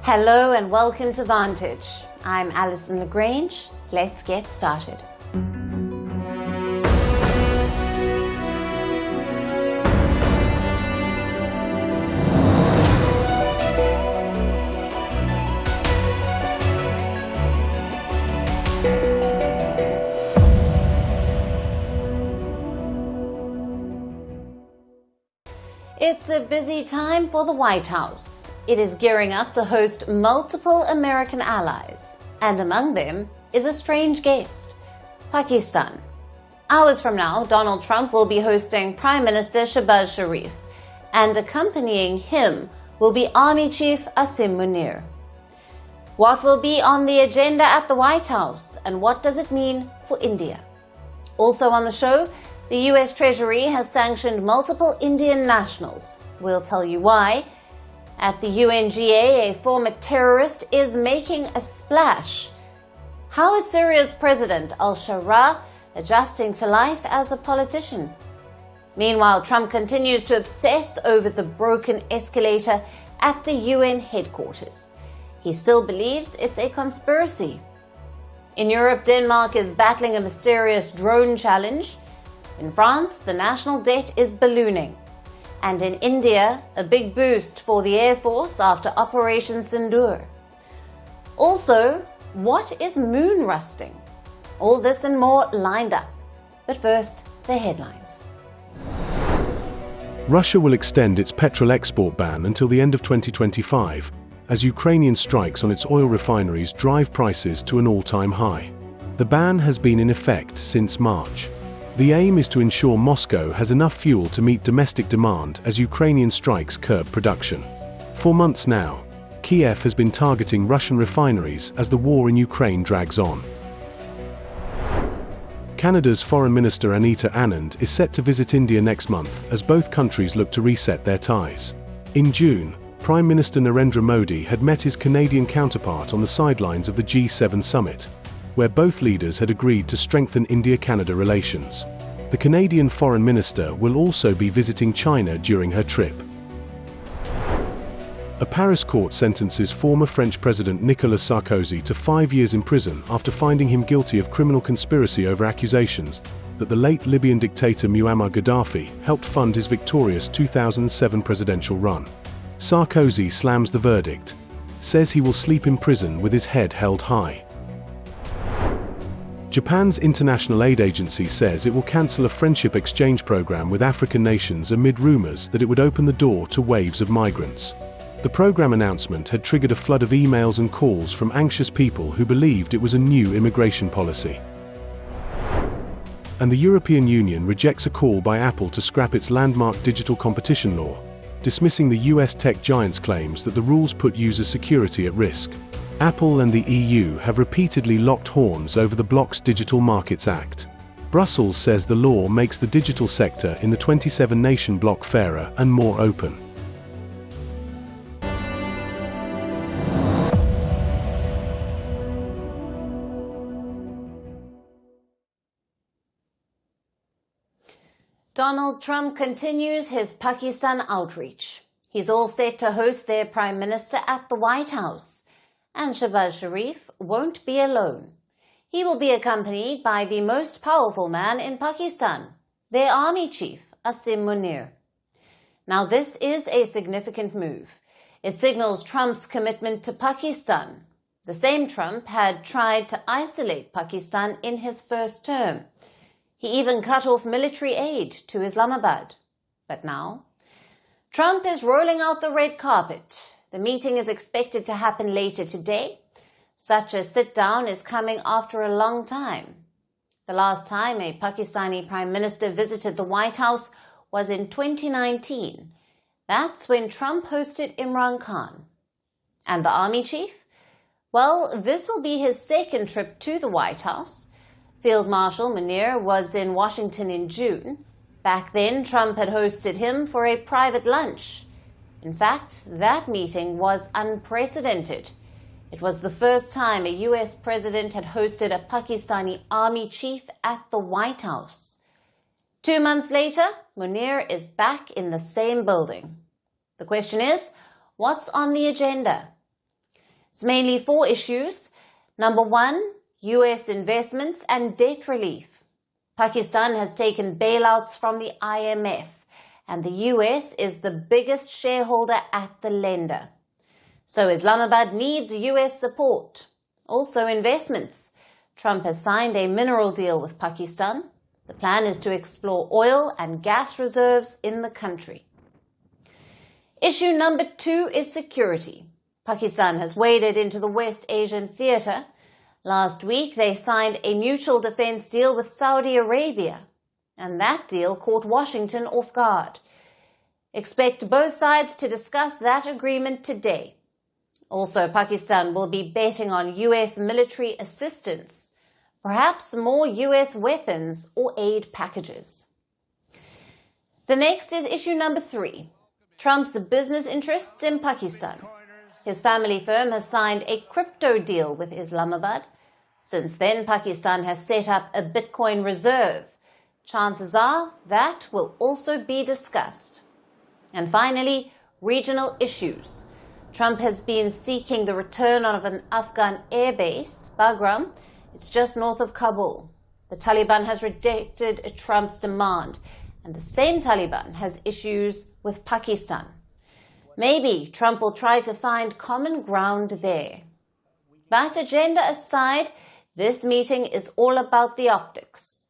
Hello and welcome to Vantage. I'm Alison LaGrange. Let's get started. It's a busy time for the White House. It is gearing up to host multiple American allies, and among them is a strange guest, Pakistan. Hours from now, Donald Trump will be hosting Prime Minister Shehbaz Sharif, and accompanying him will be Army Chief Asim Munir. What will be on the agenda at the White House, and what does it mean for India? Also on the show, the US Treasury has sanctioned multiple Indian nationals. We'll tell you why. At the UNGA, a former terrorist is making a splash. How is Syria's President al-Shara adjusting to life as a politician? Meanwhile, Trump continues to obsess over the broken escalator at the UN headquarters. He still believes it's a conspiracy. In Europe, Denmark is battling a mysterious drone challenge. In France, the national debt is ballooning. And in India, a big boost for the Air Force after Operation Sindoor. Also, what is moon rusting? All this and more lined up. But first, the headlines. Russia will extend its petrol export ban until the end of 2025, as Ukrainian strikes on its oil refineries drive prices to an all-time high. The ban has been in effect since March. The aim is to ensure Moscow has enough fuel to meet domestic demand as Ukrainian strikes curb production. For months now, Kiev has been targeting Russian refineries as the war in Ukraine drags on. Canada's Foreign Minister Anita Anand is set to visit India next month as both countries look to reset their ties. In June, Prime Minister Narendra Modi had met his Canadian counterpart on the sidelines of the G7 summit, where both leaders had agreed to strengthen India-Canada relations. The Canadian Foreign Minister will also be visiting China during her trip. A Paris court sentences former French President Nicolas Sarkozy to 5 years in prison after finding him guilty of criminal conspiracy over accusations that the late Libyan dictator Muammar Gaddafi helped fund his victorious 2007 presidential run. Sarkozy slams the verdict, says he will sleep in prison with his head held high. Japan's International Aid Agency says it will cancel a friendship exchange program with African nations amid rumors that it would open the door to waves of migrants. The program announcement had triggered a flood of emails and calls from anxious people who believed it was a new immigration policy. And the European Union rejects a call by Apple to scrap its landmark digital competition law, dismissing the US tech giant's claims that the rules put user security at risk. Apple and the EU have repeatedly locked horns over the bloc's Digital Markets Act. Brussels says the law makes the digital sector in the 27-nation bloc fairer and more open. Donald Trump continues his Pakistan outreach. He's all set to host their Prime Minister at the White House. And Shehbaz Sharif won't be alone. He will be accompanied by the most powerful man in Pakistan, their army chief, Asim Munir. Now this is a significant move. It signals Trump's commitment to Pakistan. The same Trump had tried to isolate Pakistan in his first term. He even cut off military aid to Islamabad. But now, Trump is rolling out the red carpet. The meeting is expected to happen later today. Such a sit-down is coming after a long time. The last time a Pakistani Prime Minister visited the White House was in 2019. That's when Trump hosted Imran Khan. And the Army Chief? Well, this will be his second trip to the White House. Field Marshal Munir was in Washington in June. Back then, Trump had hosted him for a private lunch. In fact, that meeting was unprecedented. It was the first time a US president had hosted a Pakistani army chief at the White House. 2 months later, Munir is back in the same building. The question is, what's on the agenda? It's mainly 4 issues. Number 1, US investments and debt relief. Pakistan has taken bailouts from the IMF, and the US is the biggest shareholder at the lender. So Islamabad needs US support. Also investments. Trump has signed a mineral deal with Pakistan. The plan is to explore oil and gas reserves in the country. Issue number 2 is security. Pakistan has waded into the West Asian theatre. Last week, they signed a mutual defense deal with Saudi Arabia, and that deal caught Washington off guard. Expect both sides to discuss that agreement today. Also, Pakistan will be betting on US military assistance, perhaps more US weapons or aid packages. The next is issue number 3, Trump's business interests in Pakistan. His family firm has signed a crypto deal with Islamabad. Since then, Pakistan has set up a Bitcoin reserve. Chances are that will also be discussed. And finally, regional issues. Trump has been seeking the return of an Afghan airbase, Bagram. It's just north of Kabul. The Taliban has rejected Trump's demand, and the same Taliban has issues with Pakistan. Maybe Trump will try to find common ground there. But agenda aside, this meeting is all about the optics.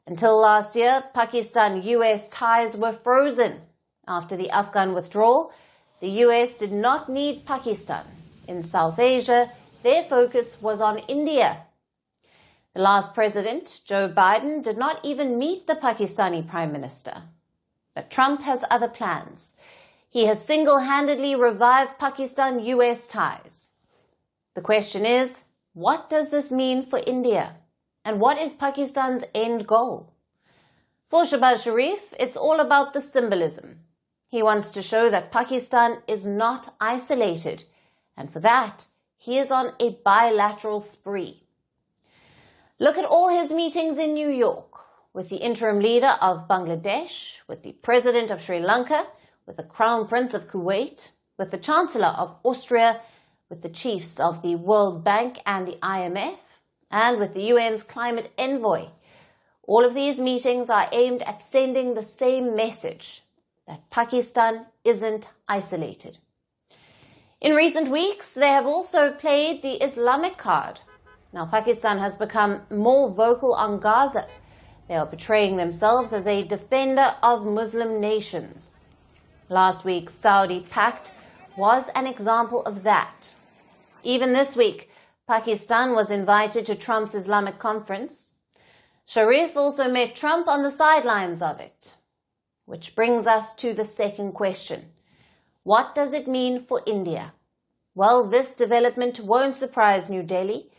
Until last year, Pakistan-US ties were frozen. After the Afghan withdrawal, the US did not need Pakistan. In South Asia, their focus was on India. The last president, Joe Biden, did not even meet the Pakistani Prime Minister. But Trump has other plans. He has single-handedly revived Pakistan-US ties. The question is, what does this mean for India? And what is Pakistan's end goal? For Shehbaz Sharif, it's all about the symbolism. He wants to show that Pakistan is not isolated, and for that, he is on a bilateral spree. Look at all his meetings in New York, with the interim leader of Bangladesh, with the president of Sri Lanka, with the Crown Prince of Kuwait, with the Chancellor of Austria, with the chiefs of the World Bank and the IMF, and with the UN's climate envoy. All of these meetings are aimed at sending the same message, that Pakistan isn't isolated. In recent weeks, they have also played the Islamic card. Now, Pakistan has become more vocal on Gaza. They are portraying themselves as a defender of Muslim nations. Last week's Saudi pact was an example of that. Even this week, Pakistan was invited to Trump's Islamic conference. Sharif also met Trump on the sidelines of it. Which brings us to the second question. What does it mean for India? Well, this development won't surprise New Delhi.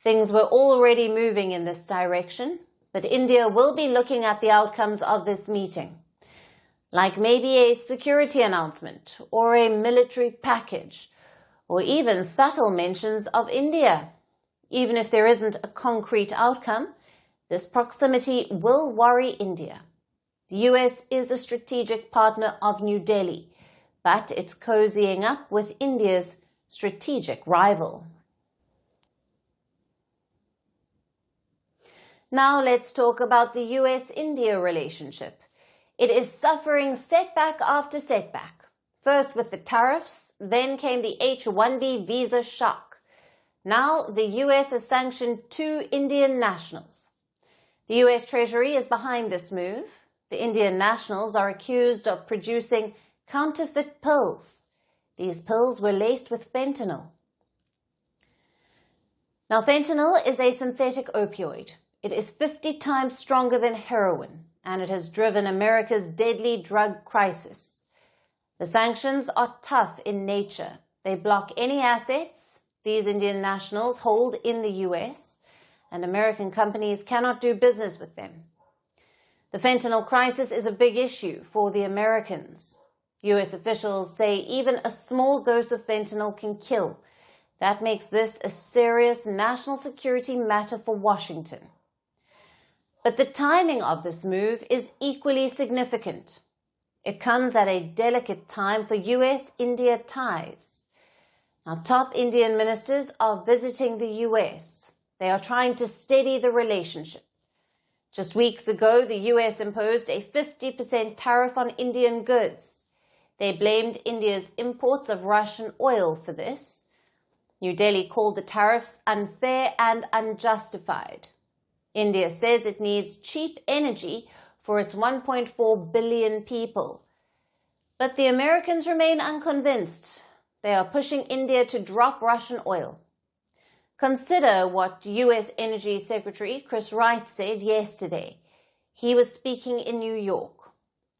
Things were already moving in this direction, but India will be looking at the outcomes of this meeting, like maybe a security announcement or a military package, or even subtle mentions of India. Even if there isn't a concrete outcome, this proximity will worry India. The US is a strategic partner of New Delhi, but it's cozying up with India's strategic rival. Now let's talk about the US-India relationship. It is suffering setback after setback. First with the tariffs, then came the H-1B visa shock. Now the US has sanctioned 2 Indian nationals. The US Treasury is behind this move. The Indian nationals are accused of producing counterfeit pills. These pills were laced with fentanyl. Now, fentanyl is a synthetic opioid. It is 50 times stronger than heroin, and it has driven America's deadly drug crisis. The sanctions are tough in nature. They block any assets these Indian nationals hold in the US, and American companies cannot do business with them. The fentanyl crisis is a big issue for the Americans. US officials say even a small dose of fentanyl can kill. That makes this a serious national security matter for Washington. But the timing of this move is equally significant. It comes at a delicate time for US-India ties. Now, top Indian ministers are visiting the US. They are trying to steady the relationship. Just weeks ago, the US imposed a 50% tariff on Indian goods. They blamed India's imports of Russian oil for this. New Delhi called the tariffs unfair and unjustified. India says it needs cheap energy for its 1.4 billion people. But the Americans remain unconvinced. They are pushing India to drop Russian oil. Consider what U.S. Energy Secretary Chris Wright said yesterday. He was speaking in New York.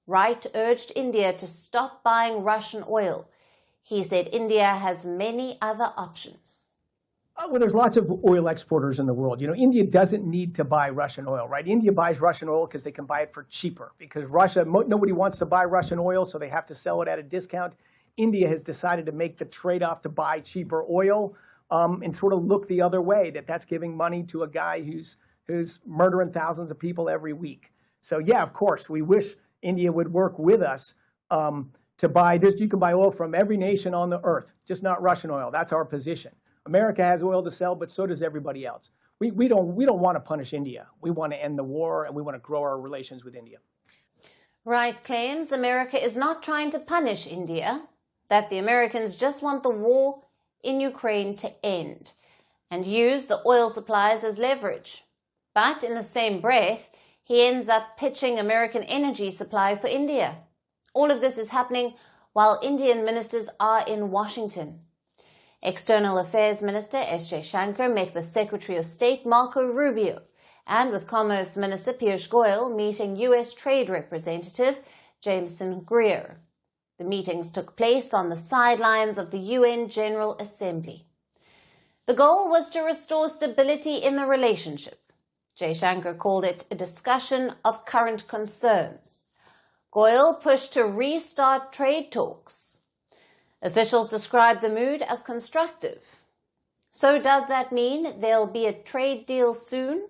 Wright urged India to stop buying Russian oil. He said India has many other options. Well, there's lots of oil exporters in the world. You know, India doesn't need to buy Russian oil, right? India buys Russian oil because they can buy it for cheaper. Because nobody wants to buy Russian oil, so they have to sell it at a discount. India has decided to make the trade-off to buy cheaper oil and sort of look the other way, that's giving money to a guy who's murdering thousands of people every week. So yeah, of course, we wish India would work with us to buy this. You can buy oil from every nation on the earth, just not Russian oil. That's our position. America has oil to sell, but so does everybody else. We don't want to punish India. We want to end the war, and we want to grow our relations with India. Wright claims America is not trying to punish India, that the Americans just want the war in Ukraine to end and use the oil supplies as leverage. But in the same breath, he ends up pitching American energy supply for India. All of this is happening while Indian ministers are in Washington. External Affairs Minister S. Jaishankar met with Secretary of State Marco Rubio and with Commerce Minister Piyush Goyal meeting U.S. Trade Representative Jameson Greer. The meetings took place on the sidelines of the UN General Assembly. The goal was to restore stability in the relationship. Jaishankar called it a discussion of current concerns. Goyal pushed to restart trade talks. Officials described the mood as constructive. So does that mean there'll be a trade deal soon?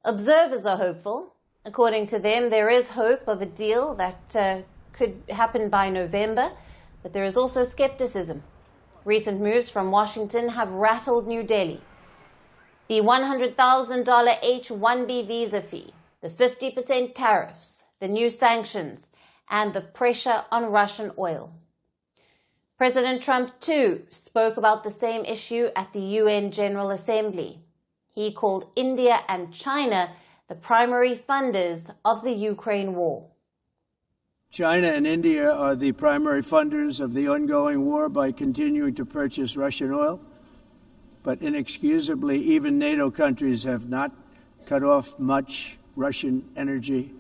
Observers are hopeful. According to them, there is hope of a deal that could happen by November, but there is also skepticism. Recent moves from Washington have rattled New Delhi. The $100,000 H-1B visa fee, the 50% tariffs, the new sanctions, and the pressure on Russian oil. President Trump, too, spoke about the same issue at the UN General Assembly. He called India and China the primary funders of the Ukraine war. China and India are the primary funders of the ongoing war by continuing to purchase Russian oil. But inexcusably, even NATO countries have not cut off much Russian energy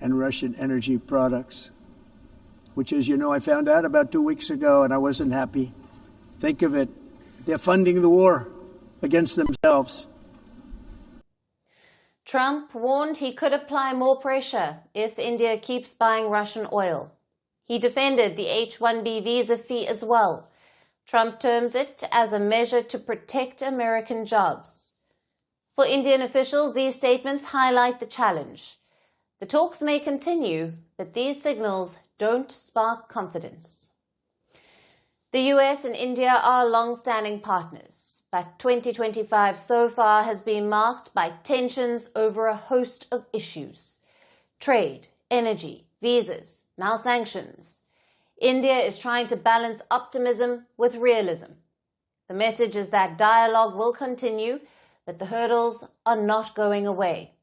and Russian energy products, which, as you know, I found out about 2 weeks ago, and I wasn't happy. Think of it. They're funding the war against themselves. Trump warned he could apply more pressure if India keeps buying Russian oil. He defended the H-1B visa fee as well. Trump terms it as a measure to protect American jobs. For Indian officials, these statements highlight the challenge. The talks may continue, but these signals don't spark confidence. The US and India are long-standing partners, but 2025 so far has been marked by tensions over a host of issues. Trade, energy, visas, now sanctions. India is trying to balance optimism with realism. The message is that dialogue will continue, but the hurdles are not going away.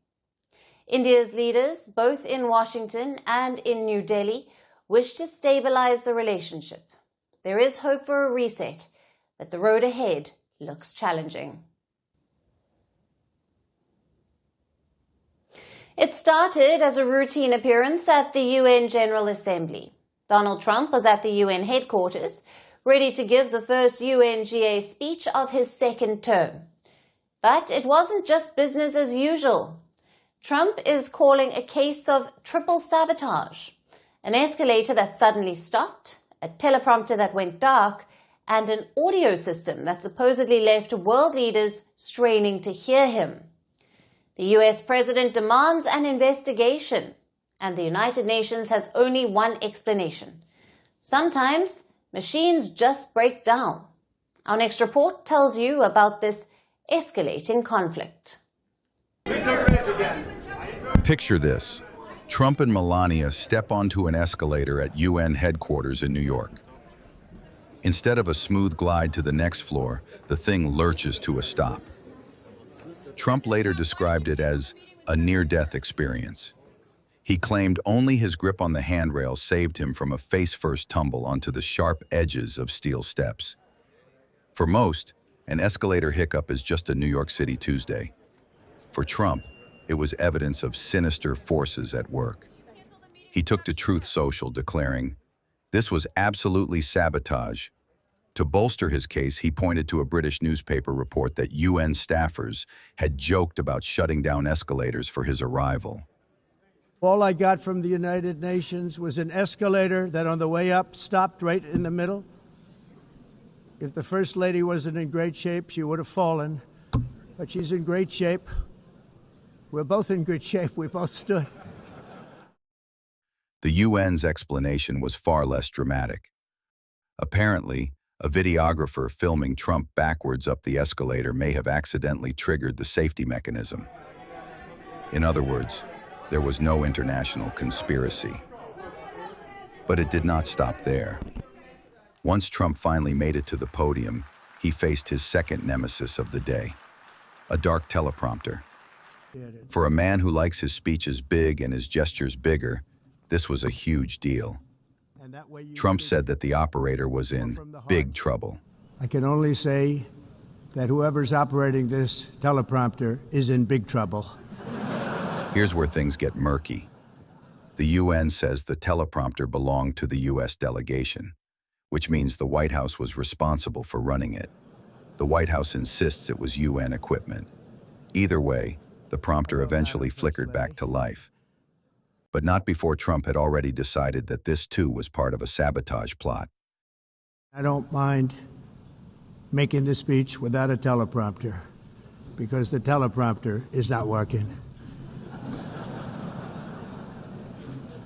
India's leaders, both in Washington and in New Delhi, wish to stabilize the relationship. There is hope for a reset, but the road ahead looks challenging. It started as a routine appearance at the UN General Assembly. Donald Trump was at the UN headquarters, ready to give the first UNGA speech of his second term. But it wasn't just business as usual. Trump is calling a case of triple sabotage, an escalator that suddenly stopped, a teleprompter that went dark, and an audio system that supposedly left world leaders straining to hear him. The US president demands an investigation, and the United Nations has only one explanation. Sometimes machines just break down. Our next report tells you about this escalating conflict. Picture this. Trump and Melania step onto an escalator at UN headquarters in New York. Instead of a smooth glide to the next floor, the thing lurches to a stop. Trump later described it as a near-death experience. He claimed only his grip on the handrail saved him from a face-first tumble onto the sharp edges of steel steps. For most, an escalator hiccup is just a New York City Tuesday. For Trump, it was evidence of sinister forces at work. He took to Truth Social, declaring, "This was absolutely sabotage." To bolster his case, he pointed to a British newspaper report that UN staffers had joked about shutting down escalators for his arrival. All I got from the United Nations was an escalator that on the way up stopped right in the middle. If the First Lady wasn't in great shape, she would have fallen. But she's in great shape. We're both in good shape. We both stood. The UN's explanation was far less dramatic. Apparently, a videographer filming Trump backwards up the escalator may have accidentally triggered the safety mechanism. In other words, there was no international conspiracy. But it did not stop there. Once Trump finally made it to the podium, he faced his second nemesis of the day, a dark teleprompter. For a man who likes his speeches big and his gestures bigger, this was a huge deal. Trump said that the operator was in big trouble. I can only say that whoever's operating this teleprompter is in big trouble. Here's where things get murky. The UN says the teleprompter belonged to the US delegation, which means the White House was responsible for running it. The White House insists it was UN equipment. Either way, the prompter eventually flickered back to life. But not before Trump had already decided that this too was part of a sabotage plot. I don't mind making the speech without a teleprompter, because the teleprompter is not working.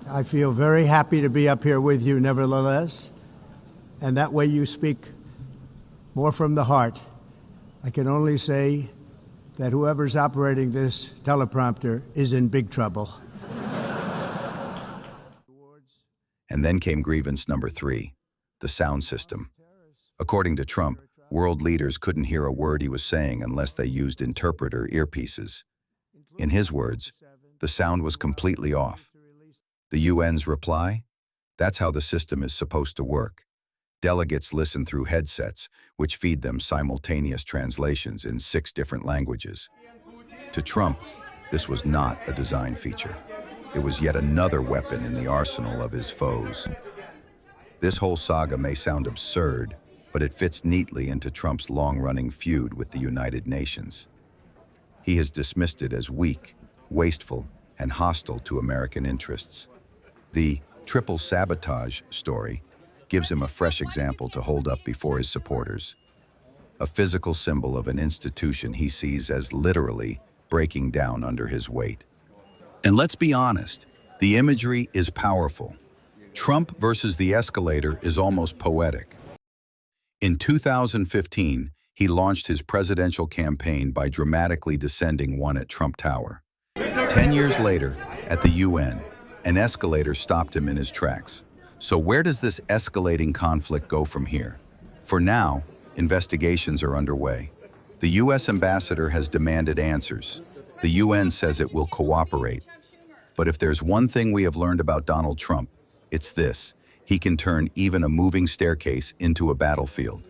I feel very happy to be up here with you nevertheless, and that way you speak more from the heart. I can only say that whoever's operating this teleprompter is in big trouble. And then came grievance number 3, the sound system. According to Trump, world leaders couldn't hear a word he was saying unless they used interpreter earpieces. In his words, the sound was completely off. The UN's reply? That's how the system is supposed to work. Delegates listen through headsets, which feed them simultaneous translations in 6 different languages. To Trump, this was not a design feature. It was yet another weapon in the arsenal of his foes. This whole saga may sound absurd, but it fits neatly into Trump's long-running feud with the United Nations. He has dismissed it as weak, wasteful, and hostile to American interests. The triple sabotage story gives him a fresh example to hold up before his supporters. A physical symbol of an institution he sees as literally breaking down under his weight. And let's be honest, the imagery is powerful. Trump versus the escalator is almost poetic. In 2015, he launched his presidential campaign by dramatically descending one at Trump Tower. 10 years later, at the UN, an escalator stopped him in his tracks. So where does this escalating conflict go from here? For now, investigations are underway. The US ambassador has demanded answers. The UN says it will cooperate. But if there's one thing we have learned about Donald Trump, it's this: he can turn even a moving staircase into a battlefield.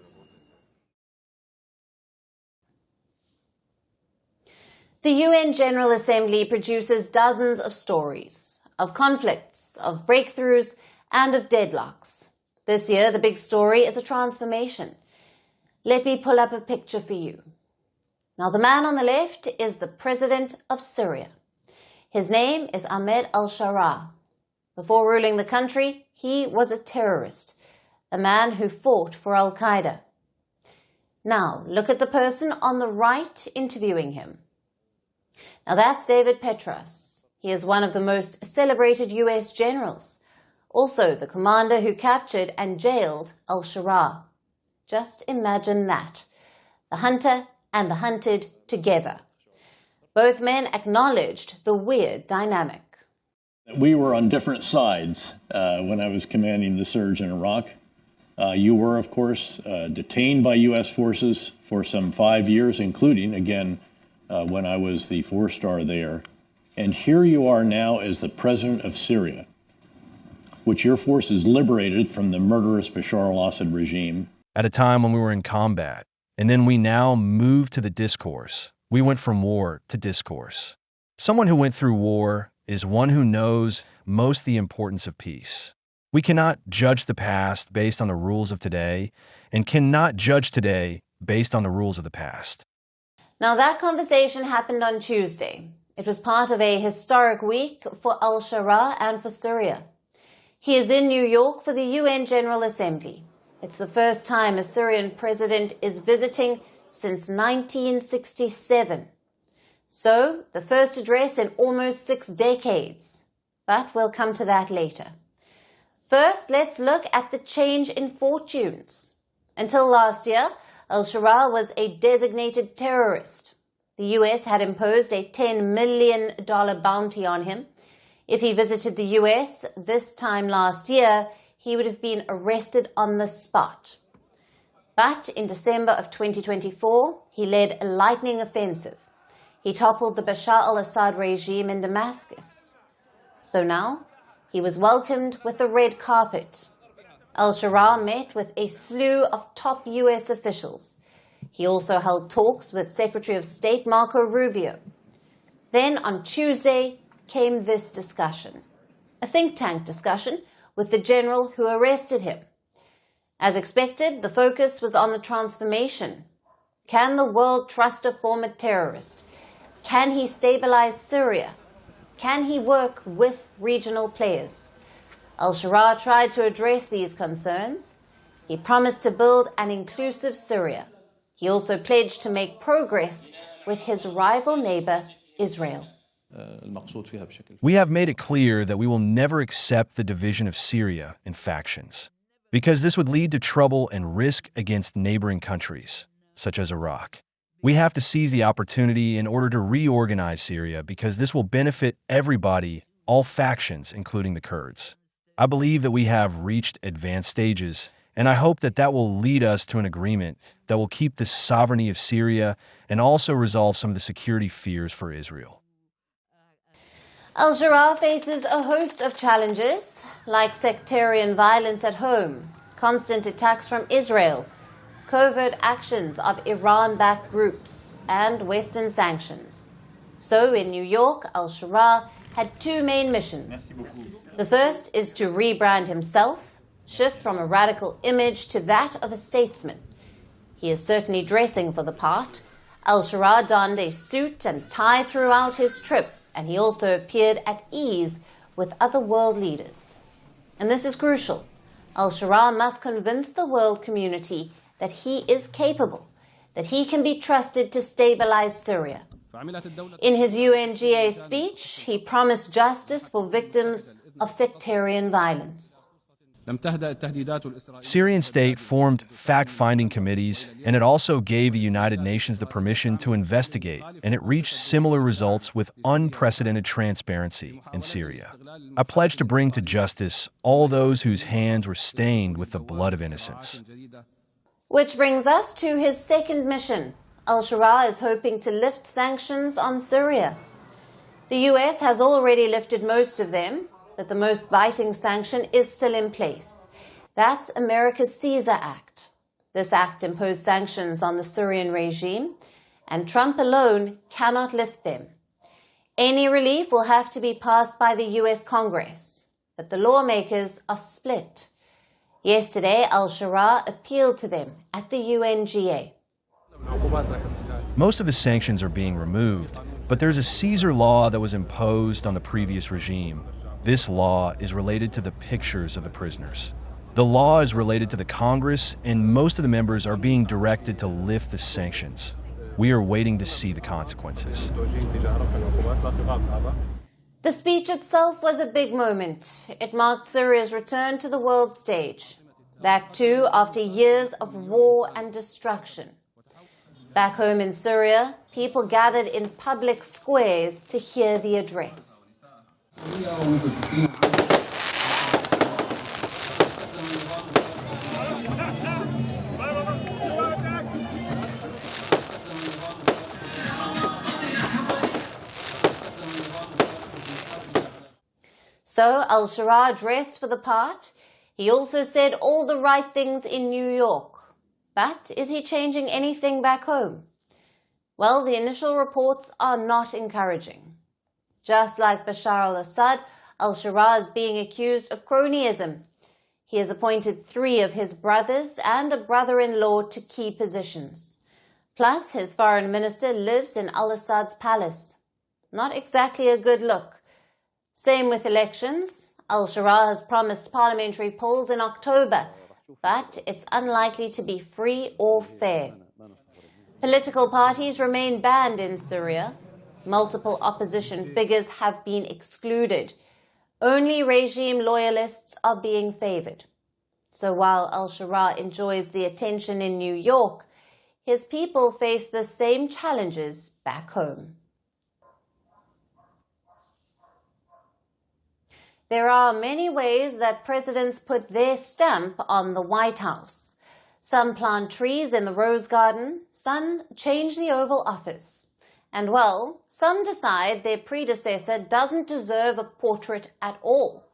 The UN General Assembly produces dozens of stories, of conflicts, of breakthroughs, and of deadlocks. This year, the big story is a transformation. Let me pull up a picture for you. Now, the man on the left is the president of Syria. His name is Ahmed al-Sharaa. Before ruling the country, he was a terrorist, a man who fought for al-Qaeda. Now, look at the person on the right interviewing him. Now, that's David Petraeus. He is one of the most celebrated US generals, also the commander who captured and jailed al-Sharaa. Just imagine that. The hunter and the hunted together. Both men acknowledged the weird dynamic. We were on different sides when I was commanding the surge in Iraq. You were, of course, detained by U.S. forces for some 5 years, including, again, when I was the 4-star there. And here you are now as the president of Syria, which your forces liberated from the murderous Bashar al-Assad regime. At a time when we were in combat, and then we now move to the discourse. We went from war to discourse. Someone who went through war is one who knows most the importance of peace. We cannot judge the past based on the rules of today, and cannot judge today based on the rules of the past. Now that conversation happened on Tuesday. It was part of a historic week for al-Shara and for Syria. He is in New York for the UN General Assembly. It's the first time a Syrian president is visiting since 1967. So, the first address in almost 6 decades. But we'll come to that later. First, let's look at the change in fortunes. Until last year, al-Shara was a designated terrorist. The US had imposed a $10 million bounty on him. If he visited the US this time last year, he would have been arrested on the spot. But in December of 2024, he led a lightning offensive. He toppled the Bashar al-Assad regime in Damascus. So now, he was welcomed with a red carpet. Al-Shara met with a slew of top US officials. He also held talks with Secretary of State Marco Rubio. Then on Tuesday came this discussion, a think tank discussion with the general who arrested him. As expected, the focus was on the transformation. Can the world trust a former terrorist? Can he stabilize Syria? Can he work with regional players? Al-Shara tried to address these concerns. He promised to build an inclusive Syria. He also pledged to make progress with his rival neighbor, Israel. We have made it clear that we will never accept the division of Syria in factions, because this would lead to trouble and risk against neighboring countries, such as Iraq. We have to seize the opportunity in order to reorganize Syria, because this will benefit everybody, all factions, including the Kurds. I believe that we have reached advanced stages, and I hope that that will lead us to an agreement that will keep the sovereignty of Syria and also resolve some of the security fears for Israel. Al-Shara faces a host of challenges, like sectarian violence at home, constant attacks from Israel, covert actions of Iran-backed groups, and Western sanctions. So in New York, al-Shara had 2 main missions. The first is to rebrand himself, shift from a radical image to that of a statesman. He is certainly dressing for the part. Al-Shara donned a suit and tie throughout his trip, and he also appeared at ease with other world leaders. And this is crucial. Al-Shara must convince the world community that he is capable, that he can be trusted to stabilize Syria. In his UNGA speech, he promised justice for victims of sectarian violence. Syrian state formed fact-finding committees, and it also gave the United Nations the permission to investigate, and it reached similar results with unprecedented transparency in Syria. I pledge to bring to justice all those whose hands were stained with the blood of innocents. Which brings us to his second mission. Al-Shara is hoping to lift sanctions on Syria. The US has already lifted most of them, but the most biting sanction is still in place. That's America's Caesar Act. This act imposed sanctions on the Syrian regime, and Trump alone cannot lift them. Any relief will have to be passed by the US Congress, but the lawmakers are split. Yesterday, al-Shara appealed to them at the UNGA. Most of the sanctions are being removed, but there's a Caesar law that was imposed on the previous regime. This law is related to the pictures of the prisoners. The law is related to the Congress, and most of the members are being directed to lift the sanctions. We are waiting to see the consequences. The speech itself was a big moment. It marked Syria's return to the world stage. That too after years of war and destruction. Back home in Syria, people gathered in public squares to hear the address. So al-Shara dressed for the part. He also said all the right things in New York. But is he changing anything back home? Well, the initial reports are not encouraging. Just like Bashar al-Assad, al-Shara is being accused of cronyism. He has appointed 3 of his brothers and a brother-in-law to key positions. Plus, his foreign minister lives in al-Assad's palace. Not exactly a good look. Same with elections. Al-Shara has promised parliamentary polls in October, but it's unlikely to be free or fair. Political parties remain banned in Syria. Multiple opposition figures have been excluded. Only regime loyalists are being favored. So while al-Shara enjoys the attention in New York, his people face the same challenges back home. There are many ways that presidents put their stamp on the White House. Some plant trees in the Rose Garden, some change the Oval Office. And well, some decide their predecessor doesn't deserve a portrait at all.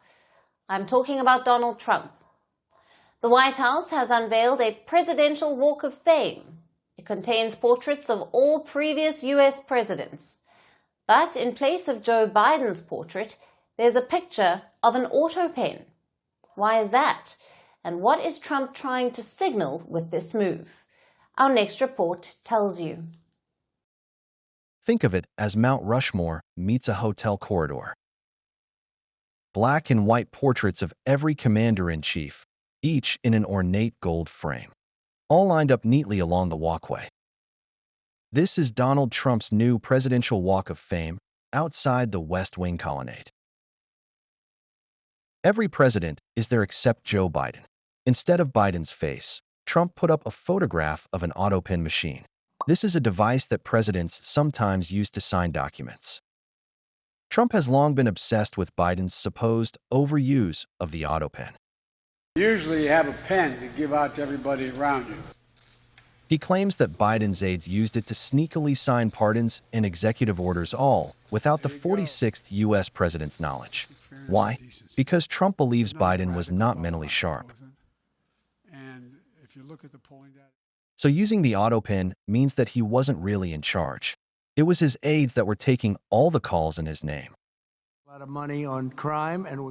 I'm talking about Donald Trump. The White House has unveiled a presidential walk of fame. It contains portraits of all previous U.S. presidents. But in place of Joe Biden's portrait, there's a picture of an auto pen. Why is that? And what is Trump trying to signal with this move? Our next report tells you. Think of it as Mount Rushmore meets a hotel corridor. Black and white portraits of every commander-in-chief, each in an ornate gold frame, all lined up neatly along the walkway. This is Donald Trump's new presidential walk of fame outside the West Wing colonnade. Every president is there except Joe Biden. Instead of Biden's face, Trump put up a photograph of an auto pen machine. This is a device that presidents sometimes use to sign documents. Trump has long been obsessed with Biden's supposed overuse of the auto pen. Usually you have a pen to give out to everybody around you. He claims that Biden's aides used it to sneakily sign pardons and executive orders, all without the 46th U.S. president's knowledge. Why? Because Trump believes Biden was not mentally sharp. So using the auto pen means that he wasn't really in charge. It was his aides that were taking all the calls in his name.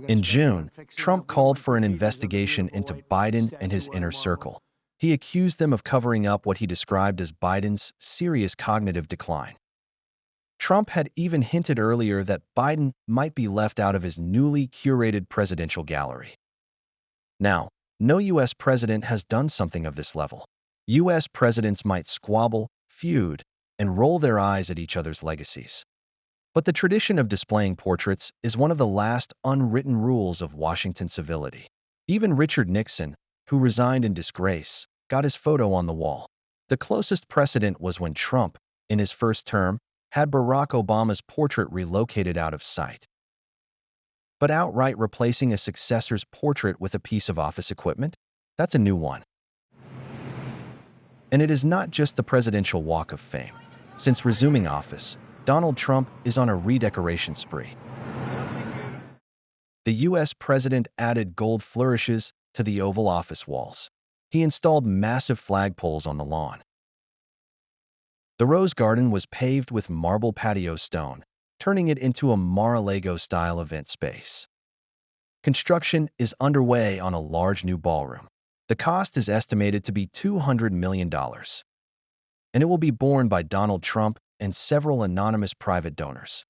In June, Trump called for an investigation into Biden and his inner circle. He accused them of covering up what he described as Biden's serious cognitive decline. Trump had even hinted earlier that Biden might be left out of his newly curated presidential gallery. Now, no U.S. president has done something of this level. U.S. presidents might squabble, feud, and roll their eyes at each other's legacies. But the tradition of displaying portraits is one of the last unwritten rules of Washington civility. Even Richard Nixon, who resigned in disgrace, got his photo on the wall. The closest precedent was when Trump, in his first term, had Barack Obama's portrait relocated out of sight. But outright replacing a successor's portrait with a piece of office equipment? That's a new one. And it is not just the presidential walk of fame. Since resuming office, Donald Trump is on a redecoration spree. The U.S. president added gold flourishes to the Oval Office walls. He installed massive flagpoles on the lawn. The Rose Garden was paved with marble patio stone, turning it into a Mar-a-Lago-style event space. Construction is underway on a large new ballroom. The cost is estimated to be $200 million, and it will be borne by Donald Trump and several anonymous private donors.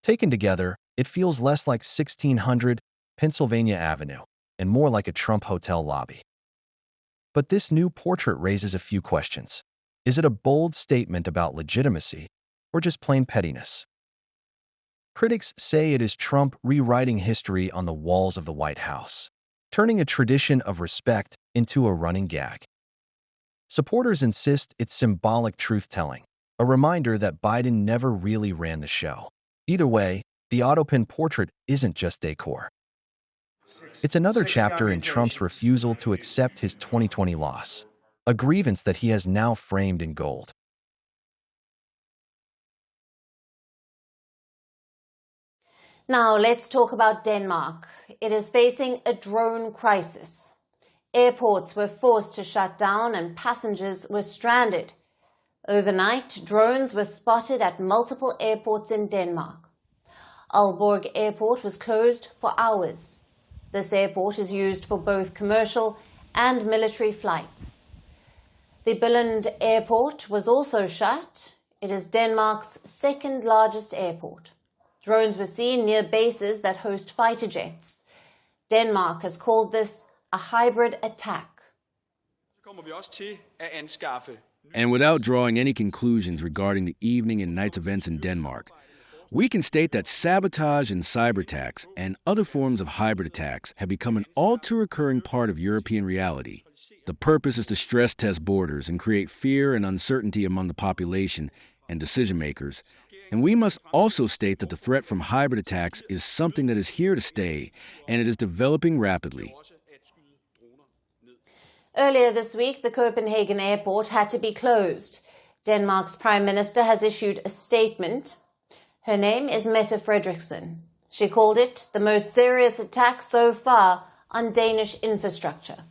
Taken together, it feels less like 1600 Pennsylvania Avenue and more like a Trump hotel lobby. But this new portrait raises a few questions. Is it a bold statement about legitimacy or just plain pettiness? Critics say it is Trump rewriting history on the walls of the White House, turning a tradition of respect into a running gag. Supporters insist it's symbolic truth-telling, a reminder that Biden never really ran the show. Either way, the autopin portrait isn't just decor. It's another chapter in Trump's refusal to accept his 2020 loss, a grievance that he has now framed in gold. Now let's talk about Denmark. It is facing a drone crisis. Airports were forced to shut down and passengers were stranded. Overnight, drones were spotted at multiple airports in Denmark. Aalborg Airport was closed for hours. This airport is used for both commercial and military flights. The Billund Airport was also shut. It is Denmark's second largest airport. Drones were seen near bases that host fighter jets. Denmark has called this a hybrid attack. And without drawing any conclusions regarding the evening and night events in Denmark, we can state that sabotage and cyber attacks and other forms of hybrid attacks have become an all-too-recurring part of European reality. The purpose is to stress test borders and create fear and uncertainty among the population and decision-makers. And we must also state that the threat from hybrid attacks is something that is here to stay, and it is developing rapidly. Earlier this week, the Copenhagen airport had to be closed. Denmark's Prime Minister has issued a statement. Her name is Mette Frederiksen. She called it the most serious attack so far on Danish infrastructure.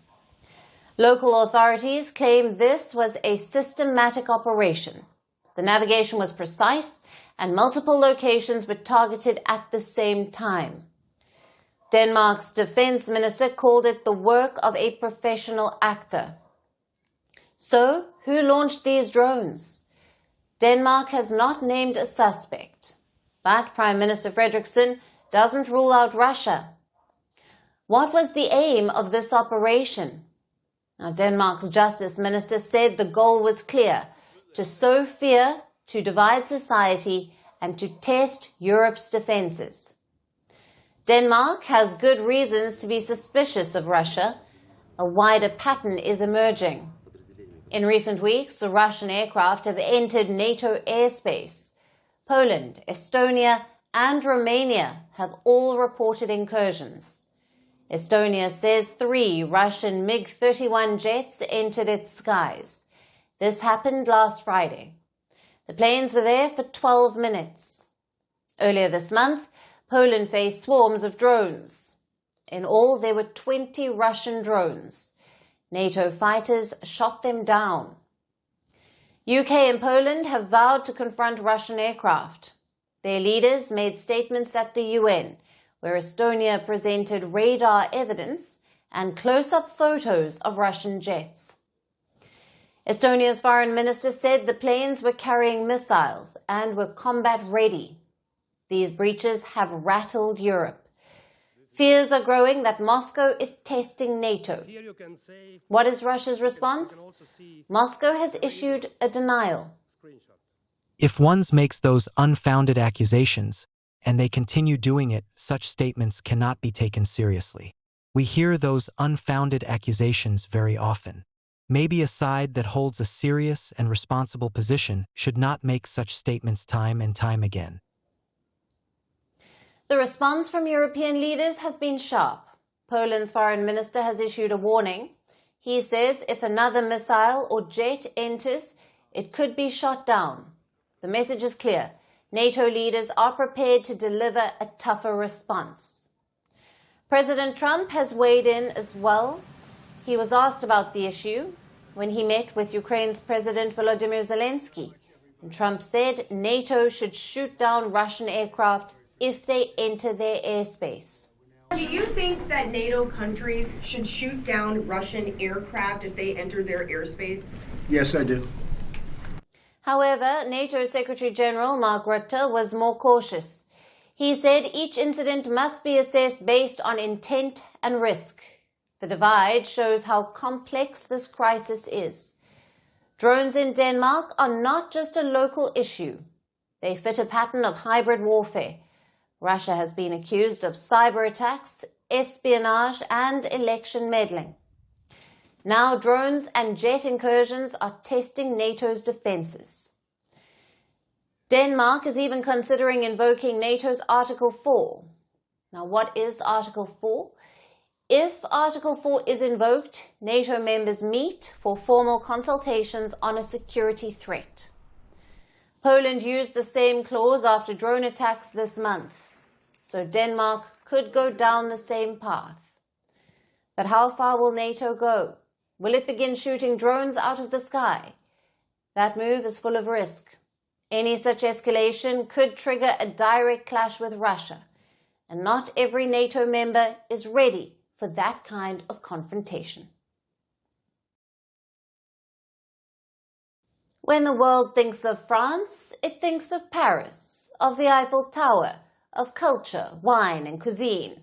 Local authorities claim this was a systematic operation. The navigation was precise and multiple locations were targeted at the same time. Denmark's defense minister called it the work of a professional actor. So, who launched these drones? Denmark has not named a suspect, but Prime Minister Frederiksen doesn't rule out Russia. What was the aim of this operation? Now, Denmark's justice minister said the goal was clear: to sow fear, to divide society, and to test Europe's defenses. Denmark has good reasons to be suspicious of Russia. A wider pattern is emerging. In recent weeks, the Russian aircraft have entered NATO airspace. Poland, Estonia, and Romania have all reported incursions. Estonia says 3 Russian MiG-31 jets entered its skies. This happened last Friday. The planes were there for 12 minutes. Earlier this month, Poland faced swarms of drones. In all, there were 20 Russian drones. NATO fighters shot them down. UK and Poland have vowed to confront Russian aircraft. Their leaders made statements at the UN, where Estonia presented radar evidence and close-up photos of Russian jets. Estonia's foreign minister said the planes were carrying missiles and were combat-ready. These breaches have rattled Europe. Fears are growing that Moscow is testing NATO. What is Russia's response? Moscow has issued a denial. If one makes those unfounded accusations, and they continue doing it, such statements cannot be taken seriously. We hear those unfounded accusations very often. Maybe a side that holds a serious and responsible position should not make such statements time and time again. The response from European leaders has been sharp. Poland's foreign minister has issued a warning. He says if another missile or jet enters, it could be shot down. The message is clear. NATO leaders are prepared to deliver a tougher response. President Trump has weighed in as well. He was asked about the issue when he met with Ukraine's President Vladimir Zelensky. And Trump said NATO should shoot down Russian aircraft if they enter their airspace. Do you think that NATO countries should shoot down Russian aircraft if they enter their airspace? Yes, I do. However, NATO Secretary General Mark Rutte was more cautious. He said each incident must be assessed based on intent and risk. The divide shows how complex this crisis is. Drones in Denmark are not just a local issue. They fit a pattern of hybrid warfare. Russia has been accused of cyber attacks espionage, and election meddling. Now drones and jet incursions are testing NATO's defenses. Denmark is even considering invoking NATO's Article 4. Now, what is Article 4? If Article 4 is invoked, NATO members meet for formal consultations on a security threat. Poland used the same clause after drone attacks this month, so Denmark could go down the same path. But how far will NATO go? Will it begin shooting drones out of the sky? That move is full of risk. Any such escalation could trigger a direct clash with Russia, and not every NATO member is ready for that kind of confrontation. When the world thinks of France, it thinks of Paris, of the Eiffel Tower, of culture, wine and cuisine.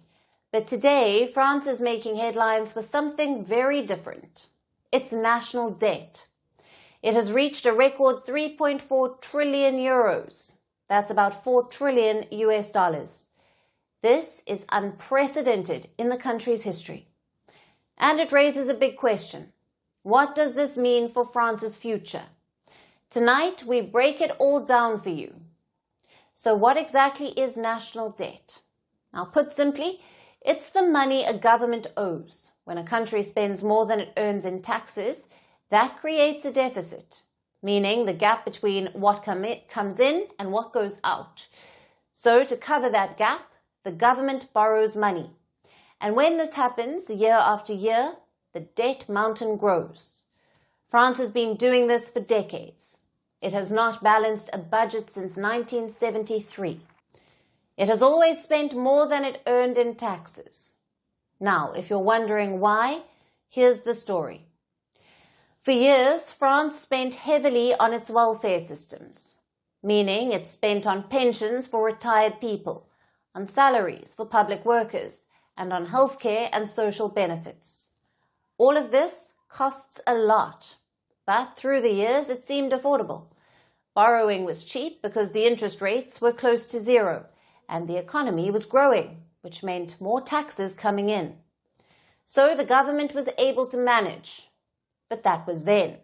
But today, France is making headlines for something very different. Its national debt. It has reached a record 3.4 trillion euros. That's about $4 trillion US dollars. This is unprecedented in the country's history. And it raises a big question. What does this mean for France's future? Tonight, we break it all down for you. So what exactly is national debt? Now, put simply, it's the money a government owes. When a country spends more than it earns in taxes, that creates a deficit, meaning the gap between what comes in and what goes out. So to cover that gap, the government borrows money. And when this happens, year after year, the debt mountain grows. France has been doing this for decades. It has not balanced a budget since 1973. It has always spent more than it earned in taxes. Now, if you're wondering why, here's the story. For years, France spent heavily on its welfare systems, meaning it spent on pensions for retired people, on salaries for public workers, and on healthcare and social benefits. All of this costs a lot, but through the years it seemed affordable. Borrowing was cheap because the interest rates were close to zero, and the economy was growing, which meant more taxes coming in. So the government was able to manage. But that was then.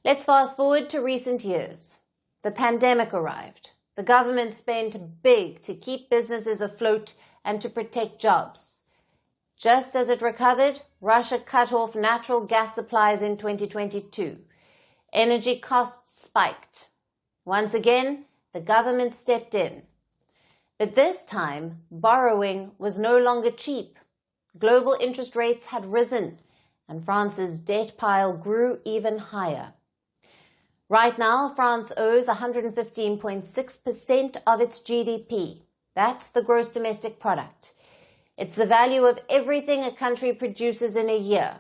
Let's fast forward to recent years. The pandemic arrived. The government spent big to keep businesses afloat and to protect jobs. Just as it recovered, Russia cut off natural gas supplies in 2022. Energy costs spiked. Once again, the government stepped in. But this time, borrowing was no longer cheap. Global interest rates had risen, and France's debt pile grew even higher. Right now, France owes 115.6% of its GDP. That's the gross domestic product. It's the value of everything a country produces in a year.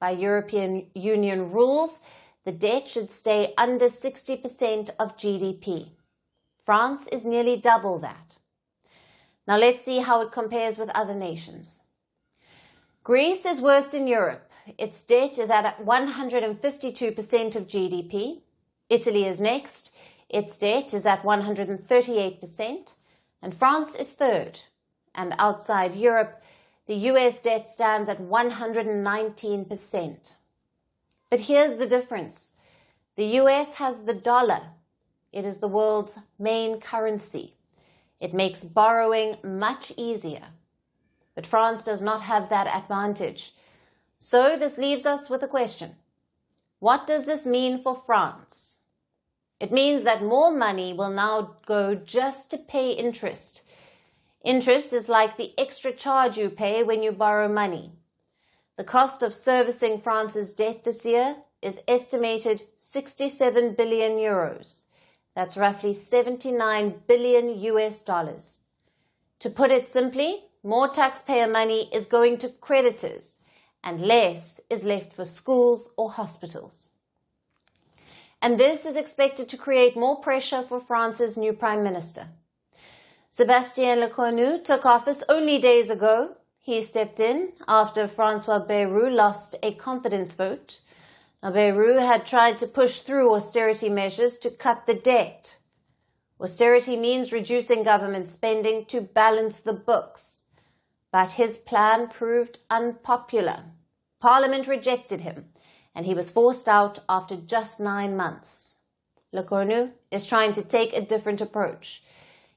By European Union rules, the debt should stay under 60% of GDP. France is nearly double that. Now let's see how it compares with other nations. Greece is worst in Europe. Its debt is at 152% of GDP. Italy is next. Its debt is at 138%. And France is third. And outside Europe, the US debt stands at 119%. But here's the difference. The US has the dollar. It is the world's main currency. It makes borrowing much easier. But France does not have that advantage. So this leaves us with a question. What does this mean for France? It means that more money will now go just to pay interest. Interest is like the extra charge you pay when you borrow money. The cost of servicing France's debt this year is estimated 67 billion euros. That's roughly 79 billion US dollars. To put it simply, more taxpayer money is going to creditors and less is left for schools or hospitals. And this is expected to create more pressure for France's new Prime Minister. Sébastien Lecornu took office only days ago. He stepped in after François Bayrou lost a confidence vote. Now, Bayrou had tried to push through austerity measures to cut the debt. Austerity means reducing government spending to balance the books. But his plan proved unpopular. Parliament rejected him, and he was forced out after just 9 months. Lekonu is trying to take a different approach.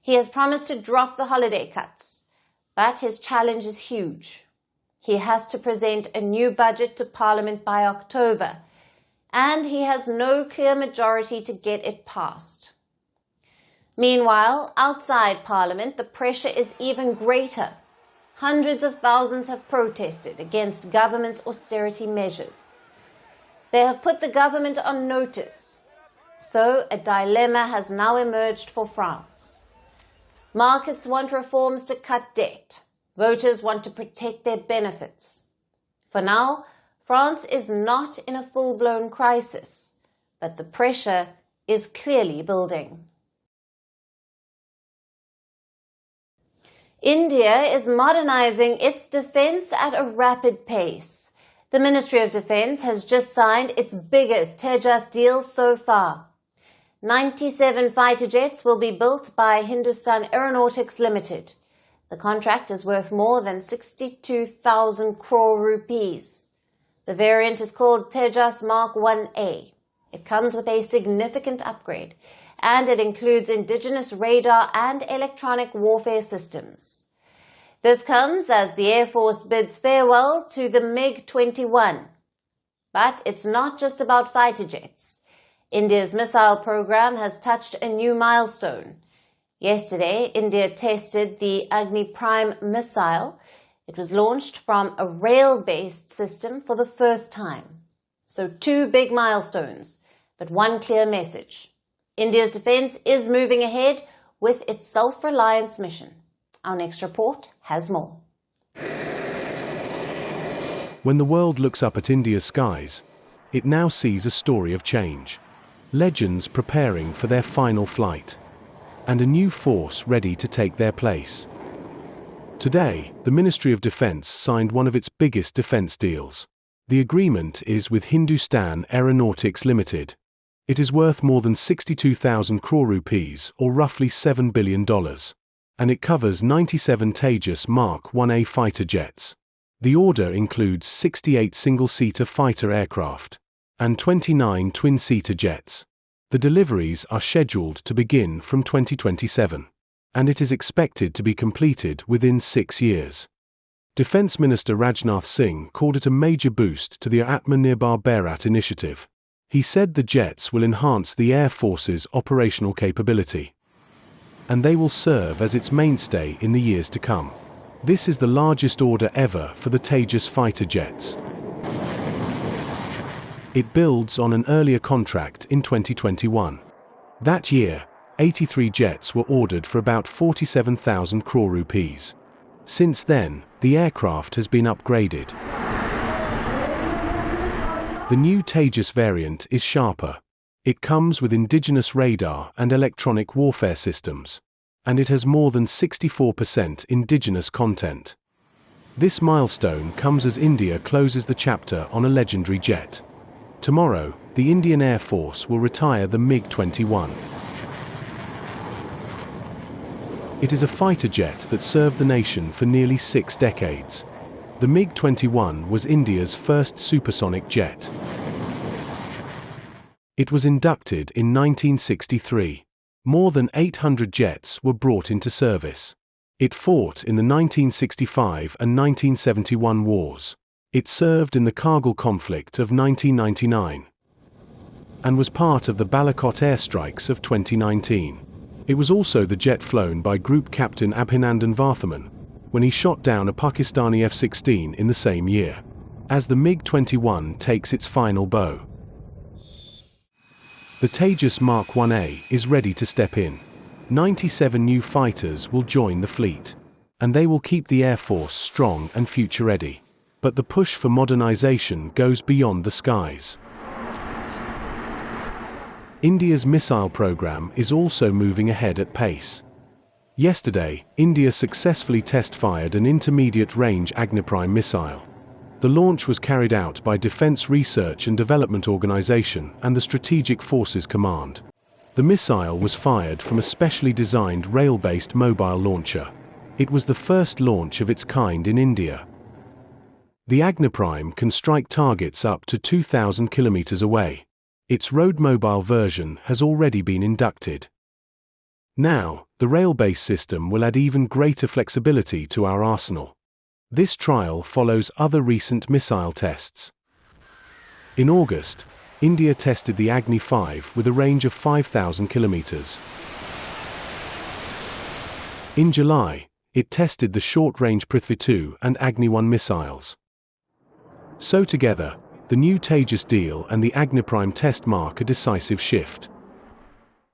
He has promised to drop the holiday cuts, but his challenge is huge. He has to present a new budget to Parliament by October, and he has no clear majority to get it passed. Meanwhile, outside Parliament, the pressure is even greater. Hundreds of thousands have protested against government's austerity measures. They have put the government on notice. So a dilemma has now emerged for France. Markets want reforms to cut debt. Voters want to protect their benefits. For now, France is not in a full-blown crisis, but the pressure is clearly building. India is modernizing its defense at a rapid pace. The Ministry of Defense has just signed its biggest Tejas deal so far. 97 fighter jets will be built by Hindustan Aeronautics Limited. The contract is worth more than 62,000 crore rupees. The variant is called Tejas Mark 1A. It comes with a significant upgrade, and it includes indigenous radar and electronic warfare systems. This comes as the Air Force bids farewell to the MiG-21. But it's not just about fighter jets. India's missile program has touched a new milestone. Yesterday, India tested the Agni Prime missile. It was launched from a rail-based system for the first time. So 2 big milestones, but one clear message. India's defense is moving ahead with its self-reliance mission. Our next report has more. When the world looks up at India's skies, it now sees a story of change. Legends preparing for their final flight, and a new force ready to take their place. Today, the Ministry of Defense signed one of its biggest defense deals. The agreement is with Hindustan Aeronautics Limited. It is worth more than 62,000 crore rupees, or roughly $7 billion, and it covers 97 Tejas Mark 1A fighter jets. The order includes 68 single-seater fighter aircraft and 29 twin-seater jets. The deliveries are scheduled to begin from 2027, and it is expected to be completed within 6 years. Defense Minister Rajnath Singh called it a major boost to the Atmanirbhar Bharat initiative. He said the jets will enhance the Air Force's operational capability, and they will serve as its mainstay in the years to come. This is the largest order ever for the Tejas fighter jets. It builds on an earlier contract in 2021. That year, 83 jets were ordered for about 47,000 crore rupees. Since then, the aircraft has been upgraded. The new Tejas variant is sharper. It comes with indigenous radar and electronic warfare systems, and it has more than 64% indigenous content. This milestone comes as India closes the chapter on a legendary jet. Tomorrow, the Indian Air Force will retire the MiG-21. It is a fighter jet that served the nation for nearly 6 decades. The MiG-21 was India's first supersonic jet. It was inducted in 1963. More than 800 jets were brought into service. It fought in the 1965 and 1971 wars. It served in the Kargil conflict of 1999 and was part of the Balakot airstrikes of 2019. It was also the jet flown by Group Captain Abhinandan Varthaman when he shot down a Pakistani F-16 in the same year, as the MiG-21 takes its final bow. The Tejas Mark 1A is ready to step in. 97 new fighters will join the fleet, and they will keep the Air Force strong and future-ready. But the push for modernization goes beyond the skies. India's missile program is also moving ahead at pace. Yesterday, India successfully test-fired an intermediate-range Agni Prime missile. The launch was carried out by Defense Research and Development Organization and the Strategic Forces Command. The missile was fired from a specially designed rail-based mobile launcher. It was the first launch of its kind in India. The Agniprime can strike targets up to 2,000 kilometers away. Its road-mobile version has already been inducted. Now, the rail-based system will add even greater flexibility to our arsenal. This trial follows other recent missile tests. In August, India tested the Agni 5 with a range of 5,000 kilometers. In July, it tested the short-range Prithvi 2 and Agni 1 missiles. So together, the new Tejas deal and the Agniprime test mark a decisive shift.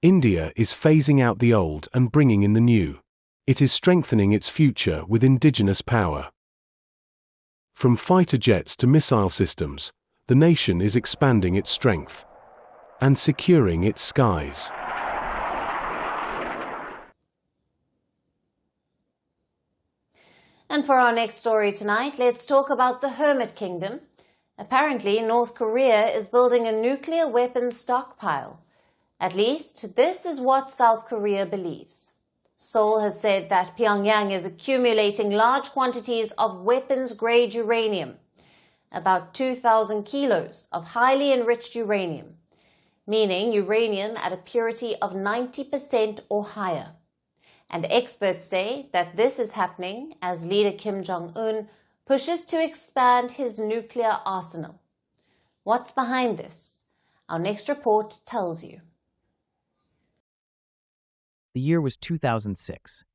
India is phasing out the old and bringing in the new. It is strengthening its future with indigenous power. From fighter jets to missile systems, the nation is expanding its strength and securing its skies. And for our next story tonight, let's talk about the Hermit Kingdom. Apparently, North Korea is building a nuclear weapons stockpile. At least, this is what South Korea believes. Seoul has said that Pyongyang is accumulating large quantities of weapons-grade uranium, about 2,000 kilos of highly enriched uranium, meaning uranium at a purity of 90% or higher. And experts say that this is happening as leader Kim Jong-un pushes to expand his nuclear arsenal. What's behind this? Our next report tells you. The year was 2006.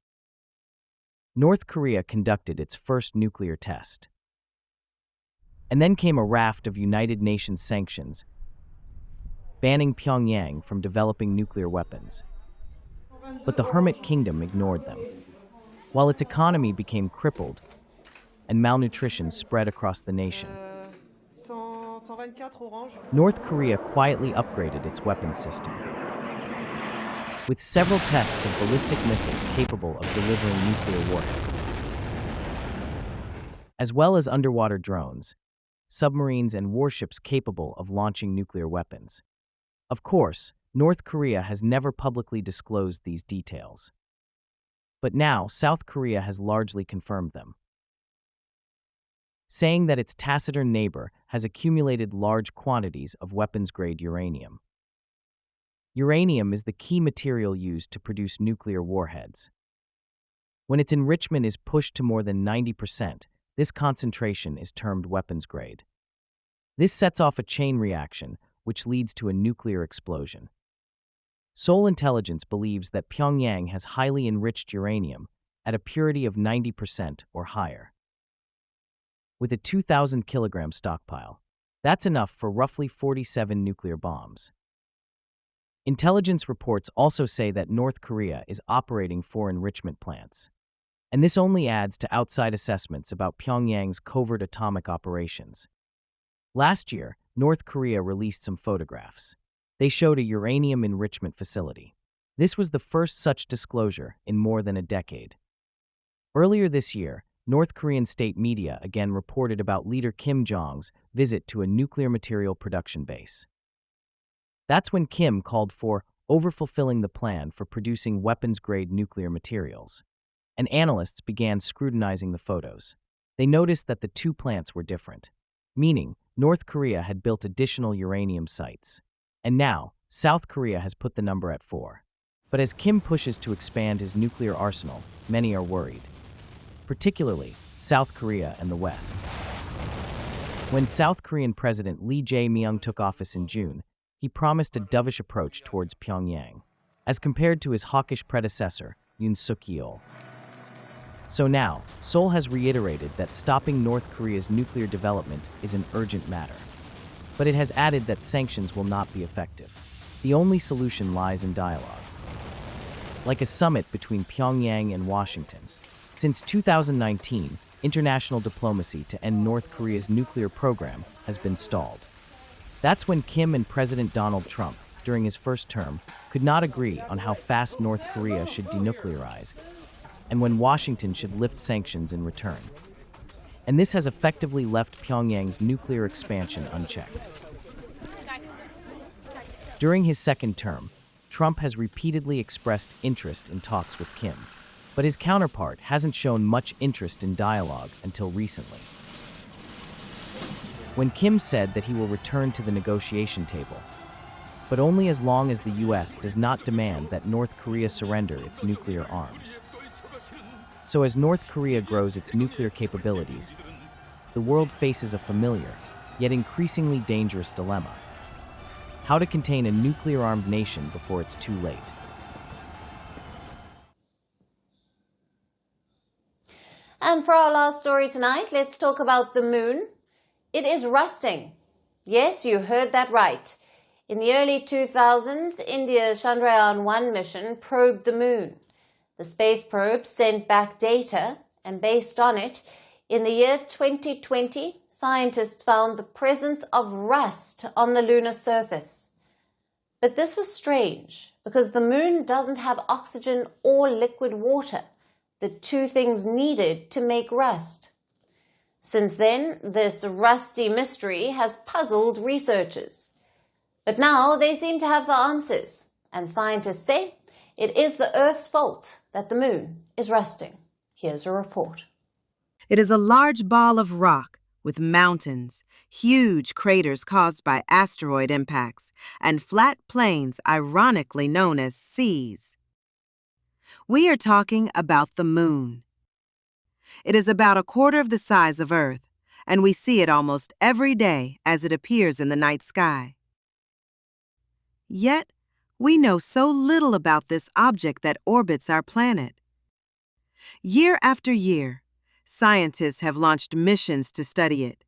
North Korea conducted its first nuclear test. And then came a raft of United Nations sanctions, banning Pyongyang from developing nuclear weapons. But the Hermit Kingdom ignored them. While its economy became crippled and malnutrition spread across the nation, North Korea quietly upgraded its weapons system, with several tests of ballistic missiles capable of delivering nuclear warheads, as well as underwater drones, submarines, and warships capable of launching nuclear weapons. Of course, North Korea has never publicly disclosed these details. But now, South Korea has largely confirmed them, saying that its taciturn neighbor has accumulated large quantities of weapons-grade uranium. Uranium is the key material used to produce nuclear warheads. When its enrichment is pushed to more than 90%, this concentration is termed weapons-grade. This sets off a chain reaction, which leads to a nuclear explosion. Seoul intelligence believes that Pyongyang has highly enriched uranium at a purity of 90% or higher. With a 2,000 kilogram stockpile, that's enough for roughly 47 nuclear bombs. Intelligence reports also say that North Korea is operating 4 enrichment plants. And this only adds to outside assessments about Pyongyang's covert atomic operations. Last year, North Korea released some photographs. They showed a uranium enrichment facility. This was the first such disclosure in more than a decade. Earlier this year, North Korean state media again reported about leader Kim Jong's visit to a nuclear material production base. That's when Kim called for overfulfilling the plan for producing weapons-grade nuclear materials. And analysts began scrutinizing the photos. They noticed that the 2 plants were different, meaning North Korea had built additional uranium sites. And now, South Korea has put the number at 4. But as Kim pushes to expand his nuclear arsenal, many are worried, particularly South Korea and the West. When South Korean President Lee Jae-myung took office in June, he promised a dovish approach towards Pyongyang, as compared to his hawkish predecessor, Yoon Suk-yeol. So now, Seoul has reiterated that stopping North Korea's nuclear development is an urgent matter. But it has added that sanctions will not be effective. The only solution lies in dialogue. Like a summit between Pyongyang and Washington. Since 2019, international diplomacy to end North Korea's nuclear program has been stalled. That's when Kim and President Donald Trump, during his first term, could not agree on how fast North Korea should denuclearize, and when Washington should lift sanctions in return. And this has effectively left Pyongyang's nuclear expansion unchecked. During his second term, Trump has repeatedly expressed interest in talks with Kim. But his counterpart hasn't shown much interest in dialogue until recently. When Kim said that he will return to the negotiation table, but only as long as the US does not demand that North Korea surrender its nuclear arms. So as North Korea grows its nuclear capabilities, the world faces a familiar, yet increasingly dangerous dilemma: how to contain a nuclear-armed nation before it's too late. And for our last story tonight, let's talk about the moon. It is rusting. Yes, you heard that right. In the early 2000s, India's Chandrayaan-1 mission probed the moon. The space probe sent back data, and based on it, in the year 2020, scientists found the presence of rust on the lunar surface. But this was strange, because the moon doesn't have oxygen or liquid water, the two things needed to make rust. Since then, this rusty mystery has puzzled researchers. But now they seem to have the answers, and scientists say it is the Earth's fault that the moon is rusting. Here's a report. It is a large ball of rock with mountains, huge craters caused by asteroid impacts, and flat plains ironically known as seas. We are talking about the moon. It is about a quarter of the size of Earth, and we see it almost every day as it appears in the night sky. Yet, we know so little about this object that orbits our planet. Year after year, scientists have launched missions to study it.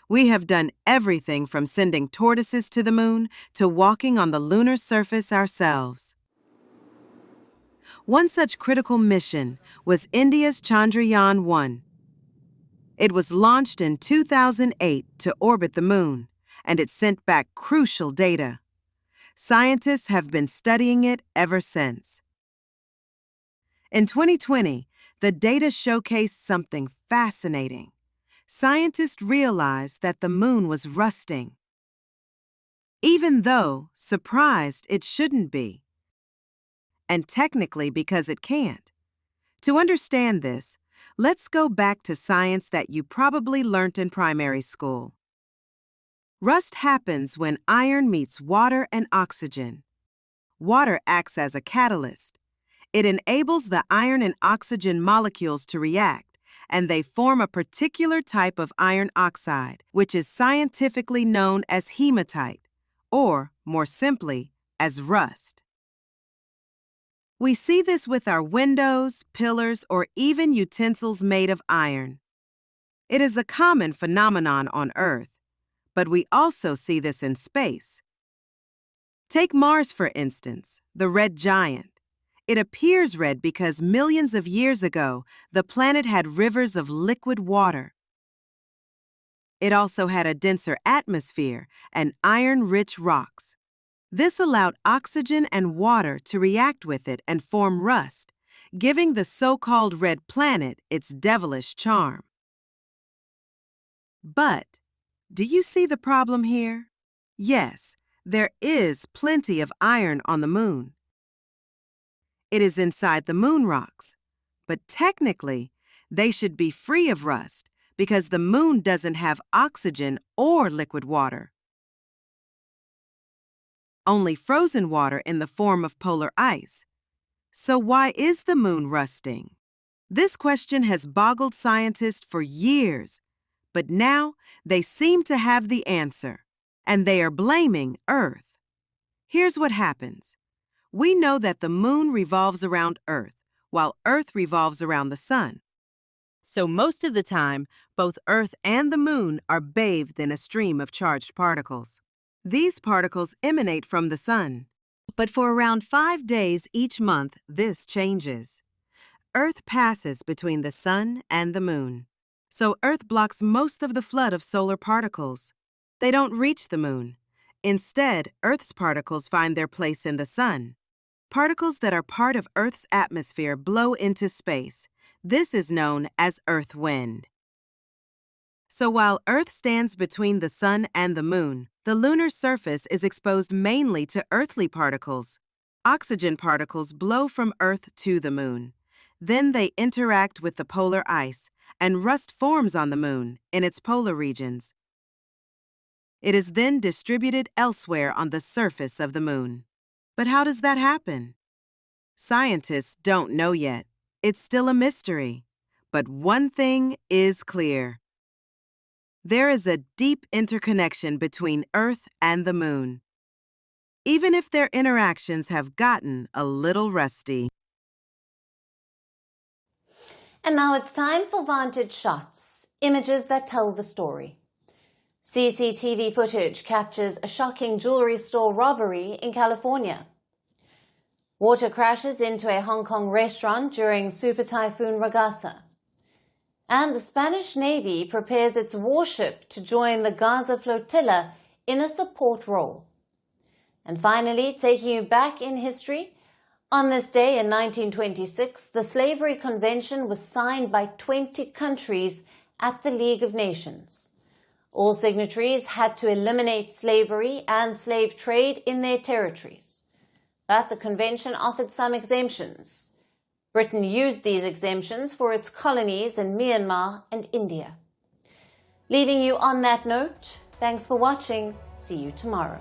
We have done everything from sending tortoises to the moon to walking on the lunar surface ourselves. One such critical mission was India's Chandrayaan-1. It was launched in 2008 to orbit the moon, and it sent back crucial data. Scientists have been studying it ever since. In 2020, the data showcased something fascinating. Scientists realized that the moon was rusting, even though, surprised, it shouldn't be. And technically because it can't. To understand this, let's go back to science that you probably learnt in primary school. Rust happens when iron meets water and oxygen. Water acts as a catalyst. It enables the iron and oxygen molecules to react, and they form a particular type of iron oxide, which is scientifically known as hematite, or, more simply, as rust. We see this with our windows, pillars, or even utensils made of iron. It is a common phenomenon on Earth, but we also see this in space. Take Mars, for instance, the red giant. It appears red because millions of years ago, the planet had rivers of liquid water. It also had a denser atmosphere and iron-rich rocks. This allowed oxygen and water to react with it and form rust, giving the so-called red planet its devilish charm. But, do you see the problem here? Yes, there is plenty of iron on the moon. It is inside the moon rocks, but technically, they should be free of rust because the moon doesn't have oxygen or liquid water. Only frozen water in the form of polar ice. So why is the moon rusting? This question has boggled scientists for years, but now they seem to have the answer, and they are blaming Earth. Here's what happens. We know that the moon revolves around Earth, while Earth revolves around the sun. So most of the time, both Earth and the moon are bathed in a stream of charged particles. These particles emanate from the sun. But for around 5 days each month, this changes. Earth passes between the sun and the moon. So Earth blocks most of the flood of solar particles. They don't reach the moon. Instead, Earth's particles find their place in the sun. Particles that are part of Earth's atmosphere blow into space. This is known as Earth wind. So while Earth stands between the sun and the moon, the lunar surface is exposed mainly to earthly particles. Oxygen particles blow from Earth to the moon. Then they interact with the polar ice, and rust forms on the Moon in its polar regions. It is then distributed elsewhere on the surface of the Moon. But how does that happen? Scientists don't know yet. It's still a mystery. But one thing is clear. There is a deep interconnection between Earth and the Moon, even if their interactions have gotten a little rusty. And now it's time for Vantage shots, images that tell the story. CCTV footage captures a shocking jewelry store robbery in California. Water crashes into a Hong Kong restaurant during Super Typhoon Ragasa. And the Spanish Navy prepares its warship to join the Gaza flotilla in a support role. And finally, taking you back in history, on this day in 1926, the Slavery Convention was signed by 20 countries at the League of Nations. All signatories had to eliminate slavery and slave trade in their territories. But the convention offered some exemptions. Britain used these exemptions for its colonies in Myanmar and India. Leaving you on that note, thanks for watching. See you tomorrow.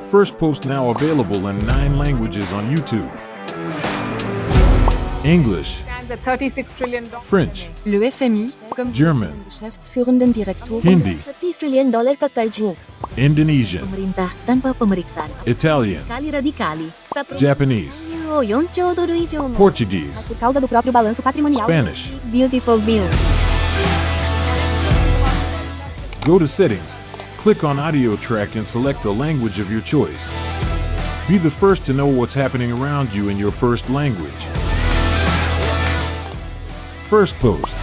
Firstpost now available in 9 languages on YouTube. English, stands at $36 trillion. French, Le FMI, comme German, Geschäftsführenden Direktor, Hindi, $30 trillion ka karjo. Indonesian, Pemerintah tanpa pemeriksaan. Italian, Sekali radikali. Japanese, 4 兆ドル以上も Portuguese, Por causa do próprio balanço patrimonial. Spanish, Beautiful bill. Go to Settings, click on Audio Track and select a language of your choice. Be the first to know what's happening around you in your first language. Firstpost.